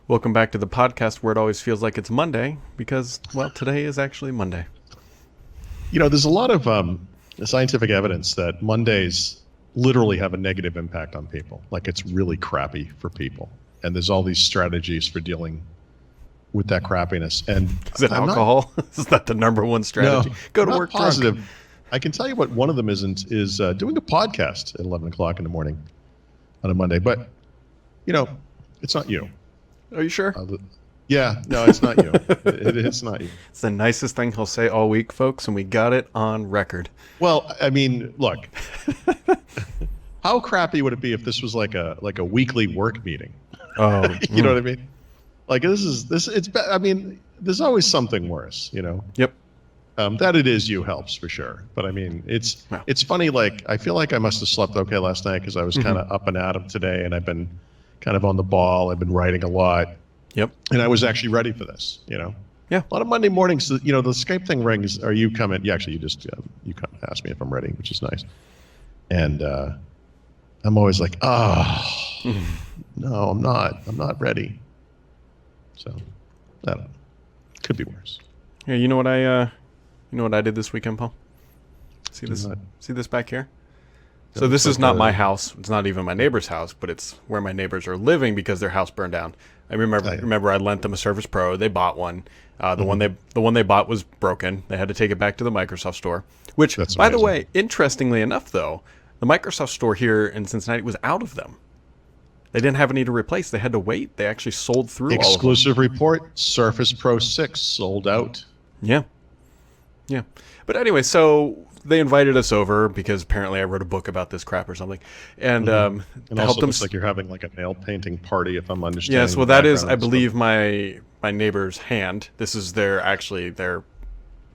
Welcome back to the podcast where it always feels like it's Monday because, well, today is actually Monday. There's a lot of scientific evidence that Mondays literally have a negative impact on people. Like it's really crappy for people. And there's all these strategies for dealing with that crappiness. And is it alcohol? Is that the number one strategy? No, Go to work positive. drunk. I can tell you what one of them is doing a podcast at 11 o'clock in the morning on a Monday. But, it's not you. Are you sure? Yeah, no, it's not you. It's not you. It's the nicest thing he'll say all week, folks, and we got it on record. Well, I mean, look, how crappy would it be if this was like a weekly work meeting? Oh, you know what I mean? Like I mean, there's always something worse, Yep. That it is you helps for sure. But I mean, it's funny. Like, I feel like I must have slept okay last night because I was kind of up and at 'em today, and I've been kind of on the ball. I've been writing a lot. Yep. And I was actually ready for this, Yeah. A lot of Monday mornings, the Skype thing rings. Are you coming? Yeah, actually, you come ask me if I'm ready, which is nice. And I'm always like, no, I'm not. I'm not ready. So, I don't know. Could be worse. Yeah, you know what I did this weekend, Paul? See this back here? So this is not my house. It's not even my neighbor's house, but it's where my neighbors are living because their house burned down. I remember I lent them a Surface Pro. They bought one. The one they bought was broken. They had to take it back to the Microsoft store. Which, by the way, interestingly enough, though, the Microsoft store here in Cincinnati was out of them. They didn't have any to replace. They had to wait. They actually sold through all of them. Exclusive report: Surface Pro 6 sold out. Yeah. But anyway, so they invited us over because apparently I wrote a book about this crap or something, and And to also help them. looks like you're having like a nail painting party, if I'm understanding. Yes, well, the that is, background I and believe, my neighbor's hand. This is their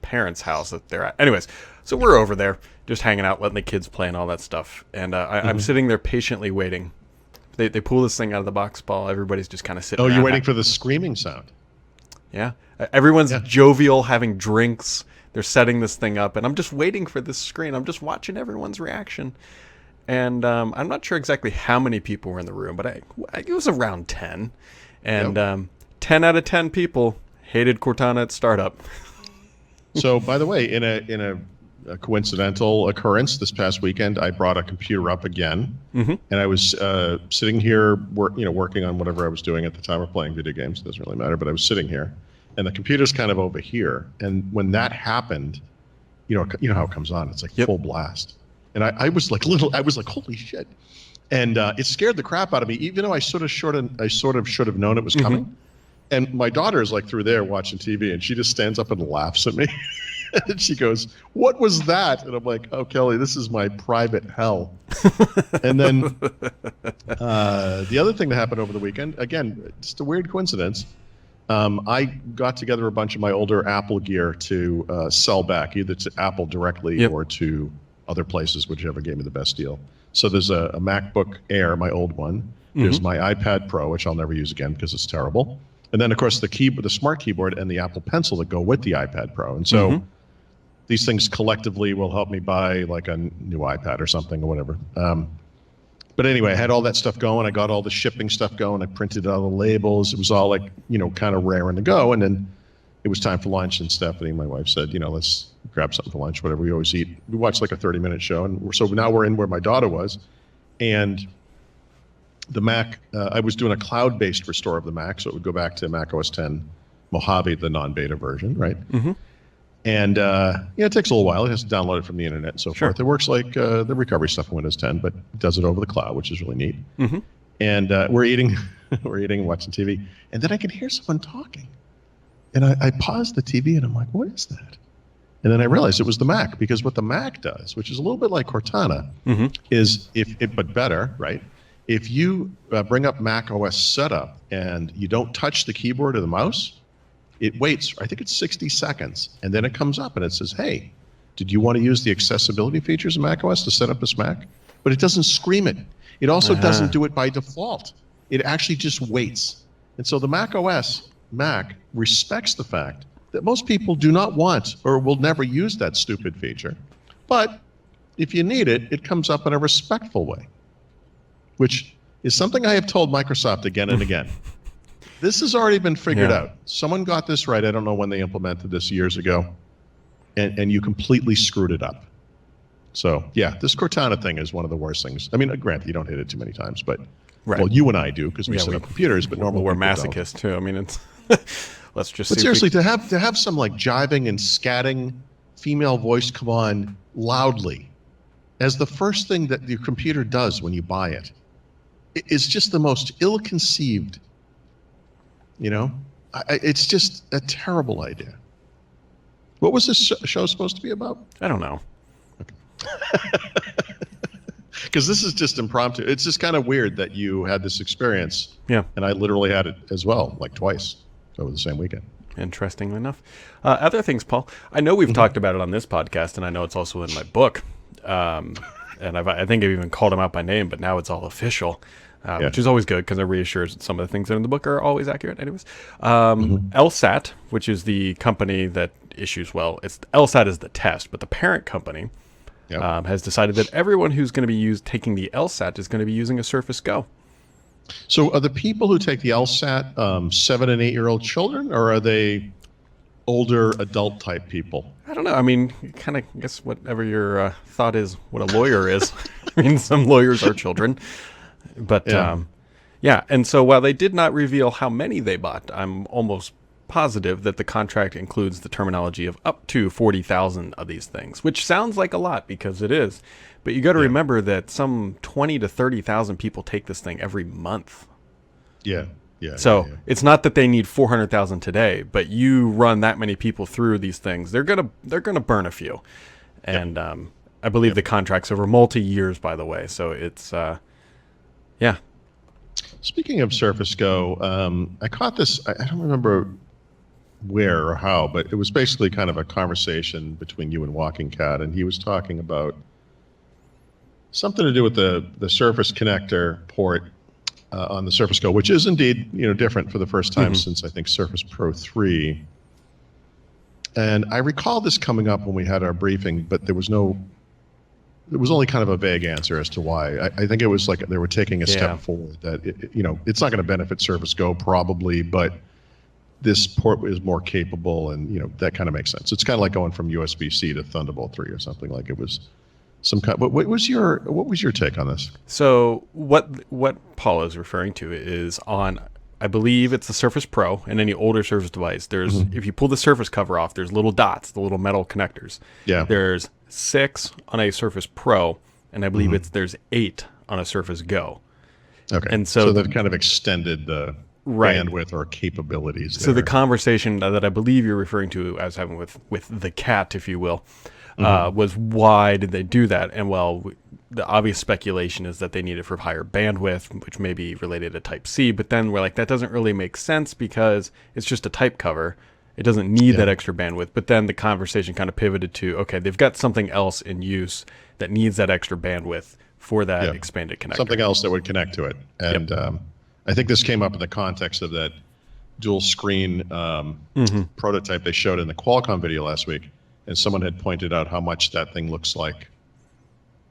parents' house that they're at. Anyways, so we're over there just hanging out, letting the kids play and all that stuff, and I'm sitting there patiently waiting. They pull this thing out of the box, Paul. Everybody's just kind of sitting. Oh, there. you're waiting for the screaming sound. Yeah, everyone's jovial, having drinks. They're setting this thing up, and I'm just waiting for this screen. I'm just watching everyone's reaction. And I'm not sure exactly how many people were in the room, but it was around 10. And 10 out of 10 people hated Cortana at startup. So, by the way, in a coincidental occurrence this past weekend, I brought a computer up again, and I was sitting here working on whatever I was doing at the time, or playing video games. It doesn't really matter, but I was sitting here. And the computer's kind of over here. And when that happened, you know how it comes on. It's like full blast. And I was like, holy shit. And it scared the crap out of me, even though I sort of should have known it was coming. And my daughter is like through there watching TV, and she just stands up and laughs at me. And she goes, "What was that?" And I'm like, "Oh, Kelly, this is my private hell." And then the other thing that happened over the weekend, again, just a weird coincidence. I got together a bunch of my older Apple gear to sell back, either to Apple directly or to other places, whichever gave me the best deal. So there's a MacBook Air, my old one. There's my iPad Pro, which I'll never use again because it's terrible. And then, of course, the smart keyboard and the Apple Pencil that go with the iPad Pro. And so these things collectively will help me buy like a new iPad or something or whatever. But anyway, I had all that stuff going. I got all the shipping stuff going. I printed all the labels. It was all like, kind of raring to go. And then it was time for lunch. And Stephanie, my wife, said, let's grab something for lunch, whatever we always eat. We watched like a 30-minute show. And so now we're in where my daughter was. And the Mac, I was doing a cloud-based restore of the Mac. So it would go back to Mac OS X Mojave, the non-beta version, right? And it takes a little while. It has to download it from the internet and so forth. It works like the recovery stuff in Windows 10, but it does it over the cloud, which is really neat. And we're eating, watching TV, and then I can hear someone talking. And I paused the TV, and I'm like, "What is that?" And then I realized it was the Mac, because what the Mac does, which is a little bit like Cortana, is but better, right? If you bring up Mac OS setup and you don't touch the keyboard or the mouse, it waits, I think it's 60 seconds, and then it comes up and it says, "Hey, did you want to use the accessibility features of macOS to set up this Mac?" But it doesn't scream it. It also doesn't do it by default. It actually just waits. And so the macOS Mac respects the fact that most people do not want or will never use that stupid feature. But if you need it, it comes up in a respectful way, which is something I have told Microsoft again and again. This has already been figured Yeah. out. Someone got this right. I don't know when they implemented this years ago, and you completely screwed it up. So yeah, this Cortana thing is one of the worst things. I mean, granted, you don't hit it too many times, but Right. well, you and I do because we Yeah, set up computers. But normally we're people don't. masochists too. I mean, it's let's just. But see seriously, if we, to have some like jiving and scatting female voice come on loudly as the first thing that your computer does when you buy it, is just the most ill-conceived. You know, it's just a terrible idea. What was this show supposed to be about? I don't know. Because this is just impromptu. It's just kind of weird that you had this experience. Yeah. And I literally had it as well, like twice over the same weekend. Interestingly enough. Other things, Paul. I know we've talked about it on this podcast, and I know it's also in my book. And I think I've even called him out by name, but now it's all official, which is always good because it reassures that some of the things that are in the book are always accurate. Anyways, LSAT, which is the company that issues, LSAT is the test, but the parent company has decided that everyone who's going to be taking the LSAT is going to be using a Surface Go. So are the people who take the LSAT 7 and 8 year old children, or are they older adult type people? I don't know. I mean, kind of guess whatever your thought is what a lawyer is. I mean, some lawyers are children. But, yeah. And so while they did not reveal how many they bought, I'm almost positive that the contract includes the terminology of up to 40,000 of these things, which sounds like a lot because it is. But you got to remember that some 20 to 30,000 people take this thing every month. Yeah. So it's not that they need 400,000 today, but you run that many people through these things, they're gonna burn a few. And I believe the contract's over multi-years, by the way. So it's yeah. Speaking of Surface Go, I caught this. I don't remember where or how, but it was basically kind of a conversation between you and Walking Cat, and he was talking about something to do with the Surface connector port on the Surface Go, which is indeed different for the first time since I think Surface Pro 3. And I recall this coming up when we had our briefing, but there was only kind of a vague answer as to why. I think it was like they were taking a step forward that it's not going to benefit Surface Go probably, but this port is more capable, and that kind of makes sense. It's kind of like going from USB-C to Thunderbolt 3 or something. Like it was some kind. But what was your take on this? So what Paul is referring to is on, I believe it's the Surface Pro and any older Surface device. There's if you pull the Surface cover off, there's little dots, the little metal connectors. Yeah. There's 6 on a Surface Pro, and I believe there's 8 on a Surface Go. Okay. And so they've kind of extended the bandwidth or capabilities. So the conversation that I believe you're referring to, I was having with the cat, if you will, was why did they do that? And the obvious speculation is that they need it for higher bandwidth, which may be related to Type C. But then we're like, that doesn't really make sense because it's just a type cover. It doesn't need that extra bandwidth. But then the conversation kind of pivoted to, okay, they've got something else in use that needs that extra bandwidth for that expanded connector. Something else that would connect to it. And I think this came up in the context of that dual screen prototype they showed in the Qualcomm video last week. And someone had pointed out how much that thing looks like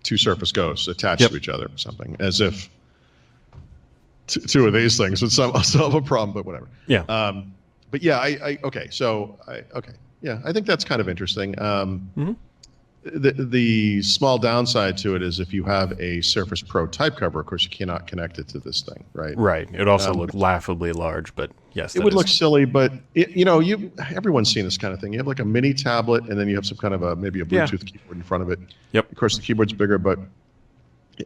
2 Surface Go's attached to each other or something, as if two of these things would solve a problem, but whatever. Yeah. But yeah, I think that's kind of interesting. The small downside to it is if you have a Surface Pro type cover, of course, you cannot connect it to this thing, right? Right. It would also look laughably large, but yes. It would look silly, but everyone's seen this kind of thing. You have like a mini tablet, and then you have some kind of maybe a Bluetooth keyboard in front of it. Yep. Of course, the keyboard's bigger, but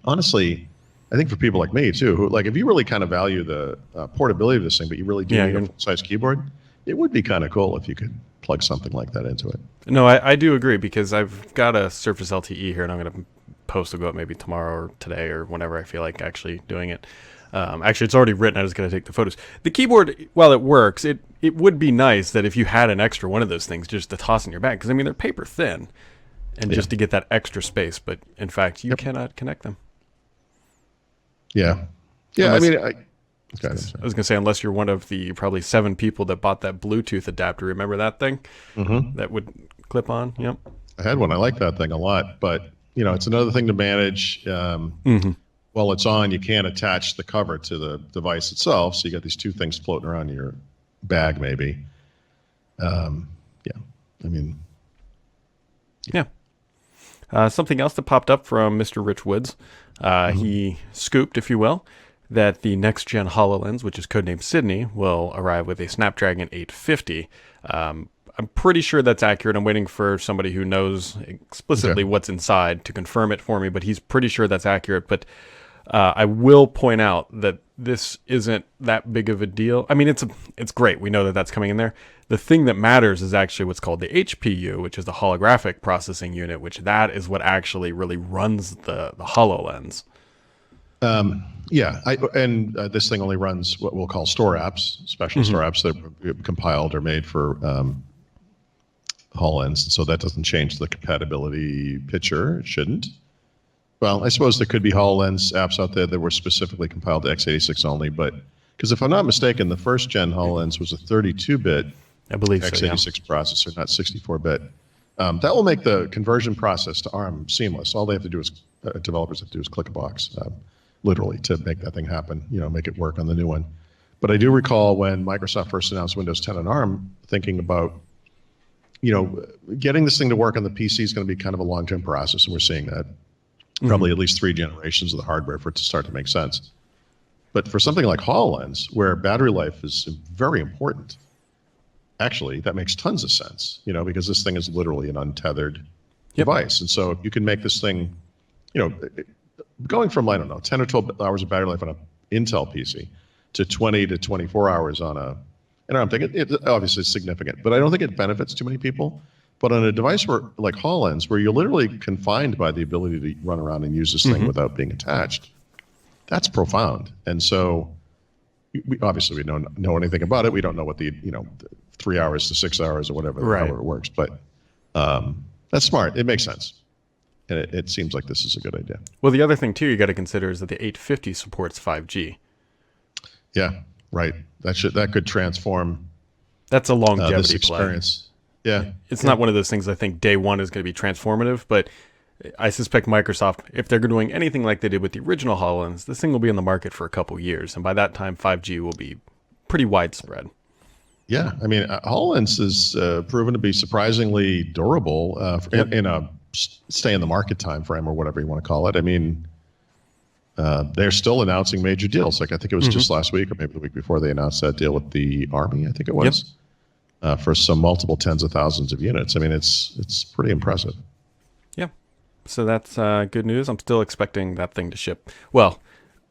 honestly, I think for people like me too, who like if you really kind of value the portability of this thing, but you really do need a full-size keyboard, it would be kind of cool if you could plug something like that into it. No, I do agree because I've got a Surface LTE here, and I'm going to post a go up maybe tomorrow or today or whenever I feel like actually doing it. Actually, it's already written. I was going to take the photos. The keyboard, while it works, it would be nice that if you had an extra one of those things just to toss in your bag, because I mean they're paper thin, and just to get that extra space. But in fact, you cannot connect them. Yeah. I was going to say, unless you're one of the probably 7 people that bought that Bluetooth adapter. Remember that thing? That would clip on? Yep. I had one. I like that thing a lot, but it's another thing to manage. One while it's on, you can't attach the cover to the device itself. So you got these two things floating around in your bag, maybe. Yeah, I mean, yeah. Something else that popped up from Mr. Rich Woods, he scooped, if you will, that the next-gen HoloLens, which is codenamed Sydney, will arrive with a Snapdragon 850. I'm pretty sure that's accurate. I'm waiting for somebody who knows explicitly what's inside to confirm it for me, but he's pretty sure that's accurate. But I will point out that this isn't that big of a deal. I mean, it's great. We know that that's coming in there. The thing that matters is actually what's called the HPU, which is the holographic processing unit, which that is what actually really runs the HoloLens. Yeah, this thing only runs what we'll call store apps, special store apps that are compiled or made for HoloLens. So that doesn't change the compatibility picture. It shouldn't. Well, I suppose there could be HoloLens apps out there that were specifically compiled to x86 only, but because if I'm not mistaken, the first gen HoloLens was a 32-bit I believe x86 processor, not 64-bit. That will make the conversion process to ARM seamless. All they have to do is developers have to do is click a box, literally, to make that thing happen. Make it work on the new one. But I do recall when Microsoft first announced Windows 10 on ARM, thinking about, getting this thing to work on the PC is going to be kind of a long-term process, and we're seeing that. Probably at least 3 generations of the hardware for it to start to make sense. But for something like HoloLens, where battery life is very important, actually, that makes tons of sense, because this thing is literally an untethered device. And so you can make this thing, going from, 10 or 12 hours of battery life on an Intel PC to 20 to 24 hours on and I'm thinking it obviously is significant, but I don't think it benefits too many people. But on a device like HoloLens, where you're literally confined by the ability to run around and use this thing without being attached, that's profound. And so we don't know anything about it. We don't know what the 3 hours to 6 hours or whatever however it works. But that's smart. It makes sense. And it seems like this is a good idea. Well, the other thing, too, you got to consider is that the 850 supports 5G. Yeah, right. That could transform That's a longevity this experience. Yeah. It's not one of those things I think day one is going to be transformative, but I suspect Microsoft, if they're doing anything like they did with the original HoloLens, this thing will be on the market for a couple years. And by that time, 5G will be pretty widespread. Yeah. I mean, HoloLens is proven to be surprisingly durable in a stay in the market time frame or whatever you want to call it. I mean, they're still announcing major deals. Like I think it was just last week or maybe the week before they announced that deal with the Army, I think it was. Yep. For some multiple tens of thousands of units. I mean, it's pretty impressive. Yeah. So that's good news. I'm still expecting that thing to ship. Well,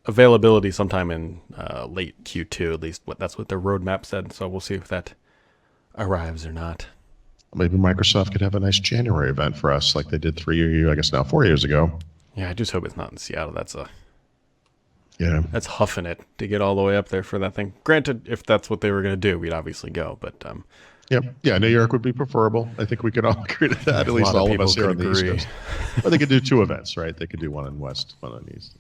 availability sometime in late Q2, at least. That's what their roadmap said. So we'll see if that arrives or not. Maybe Microsoft could have a nice January event for us like they did 4 years ago. Yeah, I just hope it's not in Seattle. That's huffing it to get all the way up there for that thing. Granted, if that's what they were going to do, we'd obviously go. But New York would be preferable. I think we could all agree to that. At least all of us here on the East Coast. But they could do 2 events, right? They could do one in West, one on East.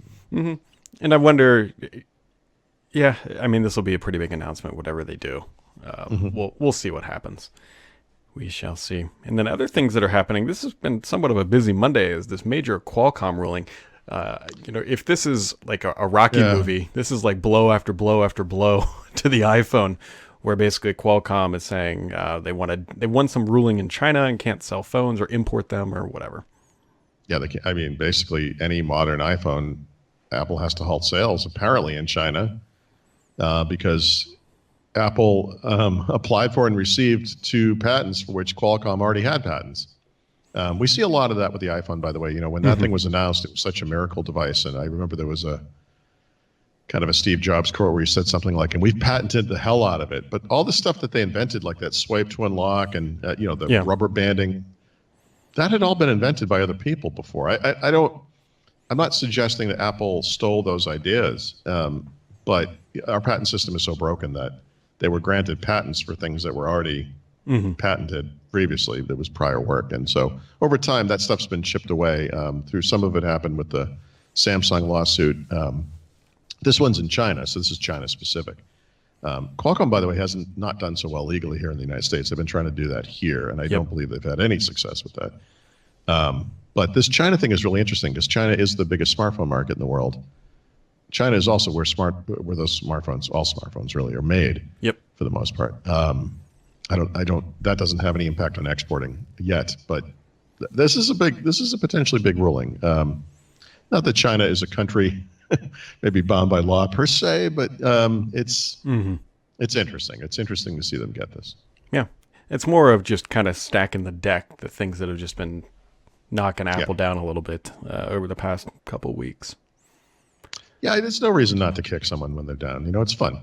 And I wonder. Yeah, I mean, this will be a pretty big announcement. Whatever they do, we'll see what happens. We shall see. And then other things that are happening. This has been somewhat of a busy Monday. Is this major Qualcomm ruling? If this is like a Rocky movie, this is like blow after blow after blow to the iPhone, where basically Qualcomm is saying they won some ruling in China and can't sell phones or import them or whatever. Yeah, they can't, I mean, basically any modern iPhone, Apple has to halt sales apparently in China because Apple applied for and received 2 patents for which Qualcomm already had patents. We see a lot of that with the iPhone, by the way. When that thing was announced, it was such a miracle device. And I remember there was a kind of a Steve Jobs quote where he said something like, and we've patented the hell out of it. But all the stuff that they invented, like that swipe to unlock and, the rubber banding, that had all been invented by other people before. I'm not suggesting that Apple stole those ideas, but our patent system is so broken that they were granted patents for things that were already patented previously. There was prior work. And so over time, that stuff's been chipped away. Through some of it happened with the Samsung lawsuit. This one's in China, so this is China specific. Qualcomm, by the way, hasn't not done so well legally here in the United States. They've been trying to do that here, and I don't believe they've had any success with that. But this China thing is really interesting because China is the biggest smartphone market in the world. China is also where those smartphones, all smartphones really are made. Yep. For the most part. That doesn't have any impact on exporting yet, but this is a potentially big ruling. Not that China is a country maybe bound by law per se, but it's interesting. It's interesting to see them get this. Yeah. It's more of just kind of stacking the deck, the things that have just been knocking Apple down a little bit over the past couple weeks. Yeah, there's no reason not to kick someone when they're down. You know, it's fun.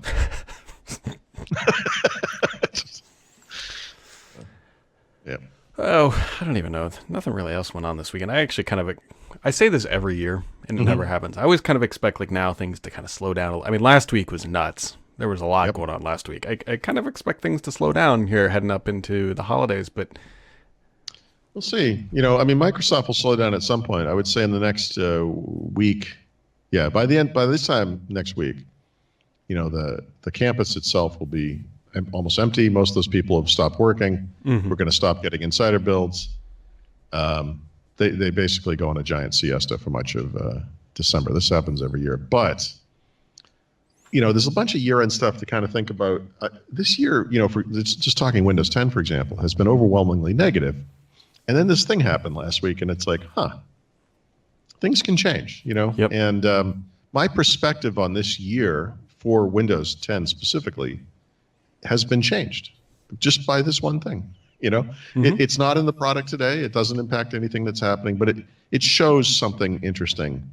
Yeah. Oh, I don't even know. Nothing really else went on this weekend. I actually I say this every year, and it never happens. I always kind of expect like now things to kind of slow down. I mean, last week was nuts. There was a lot going on last week. I kind of expect things to slow down here heading up into the holidays, but we'll see. You know, I mean, Microsoft will slow down at some point. I would say in the next week. Yeah, by this time next week, you know, the campus itself will be almost empty. Most of those people have stopped working. We're going to stop getting insider builds. They basically go on a giant siesta for much of December. This happens every year. But, you know, there's a bunch of year-end stuff to kind of think about. This year, you know, for just talking Windows 10, for example, has been overwhelmingly negative. And then this thing happened last week, and it's like, things can change, you know? Yep. And my perspective on this year for Windows 10 specifically has been changed just by this one thing. You know, it's not in the product today. It doesn't impact anything that's happening, but it shows something interesting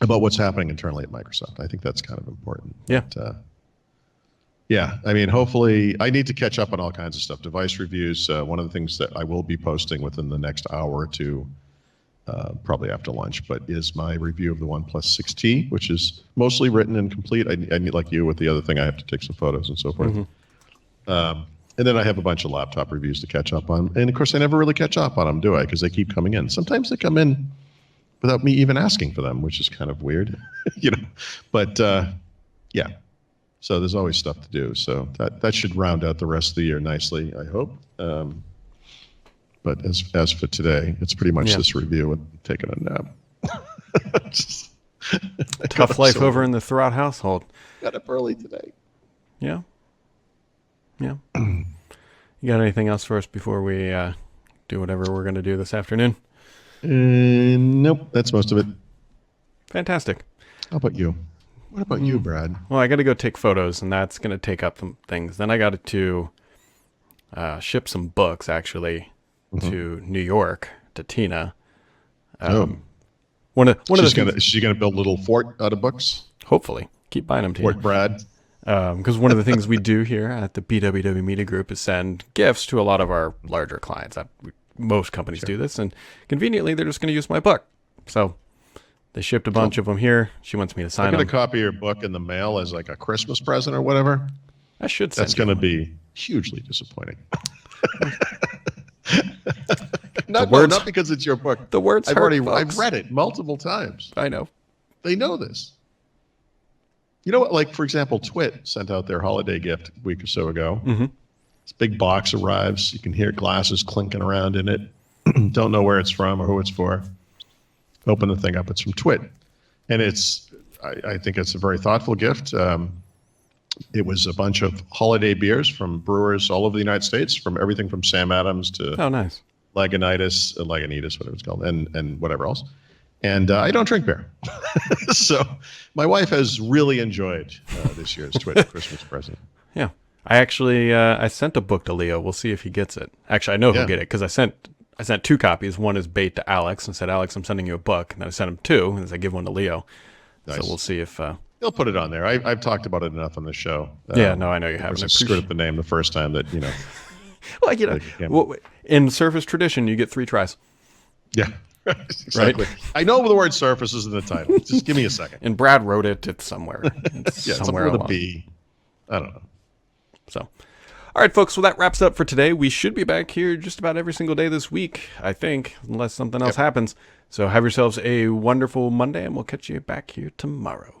about what's happening internally at Microsoft. I think that's kind of important. Yeah. But, yeah. I mean, hopefully I need to catch up on all kinds of stuff. Device reviews. One of the things that I will be posting within the next hour or two, probably after lunch, but is my review of the OnePlus 6T, which is mostly written and complete. I need, like you with the other thing, I have to take some photos and so forth. And then I have a bunch of laptop reviews to catch up on. And of course, I never really catch up on them, do I? Because they keep coming in. Sometimes they come in without me even asking for them, which is kind of weird, you know. But yeah, so there's always stuff to do. So that should round out the rest of the year nicely, I hope. But as for today, it's pretty much this review and taking a nap. Tough life over in the Thurrott household. Got up early today. Yeah. Yeah. You got anything else for us before we do whatever we're going to do this afternoon? Nope. That's most of it. Fantastic. How about you? What about you, Brad? Well, I got to go take photos, and that's going to take up some things. Then I got to ship some books, actually, to New York, to Tina. Is she gonna build a little fort out of books? Hopefully. Keep buying them, Tina. Fort Brad. Because one of the things we do here at the BWW Media Group is send gifts to a lot of our larger clients. Most companies do this, and conveniently, they're just going to use my book. So they shipped a bunch of them here. She wants me to sign them. I get a copy of your book in the mail as like a Christmas present or whatever. I should send That's going to be hugely disappointing. Not because it's your book. The words I've read it multiple times. I know. They know this. You know what? Like, for example, Twit sent out their holiday gift a week or so ago. This big box arrives. You can hear glasses clinking around in it. Don't know where it's from or who it's for. Open the thing up. It's from Twit. And I think it's a very thoughtful gift. It was a bunch of holiday beers from brewers all over the United States, from everything from Sam Adams to Lagunitas, whatever it's called, and whatever else. And I don't drink beer. So my wife has really enjoyed this year's Twit Christmas present. Yeah. I actually I sent a book to Leo. We'll see if he gets it. Actually, I know he'll get it because I sent 2 copies. One is bait to Alex and said, Alex, I'm sending you a book. And then I sent him 2, and I give one to Leo. Nice. So we'll see if... He'll put it on there. I've talked about it enough on the show. I know you have. I screwed up the name the first time that, you know. Well, in Surface tradition, you get 3 tries. Yeah. Exactly. Right? I know the word Surface is in the title. Just give me a second. And Brad wrote it. It's somewhere. It's somewhere with a B. I don't know. So, all right, folks. Well, that wraps up for today. We should be back here just about every single day this week, I think, unless something else happens. So have yourselves a wonderful Monday, and we'll catch you back here tomorrow.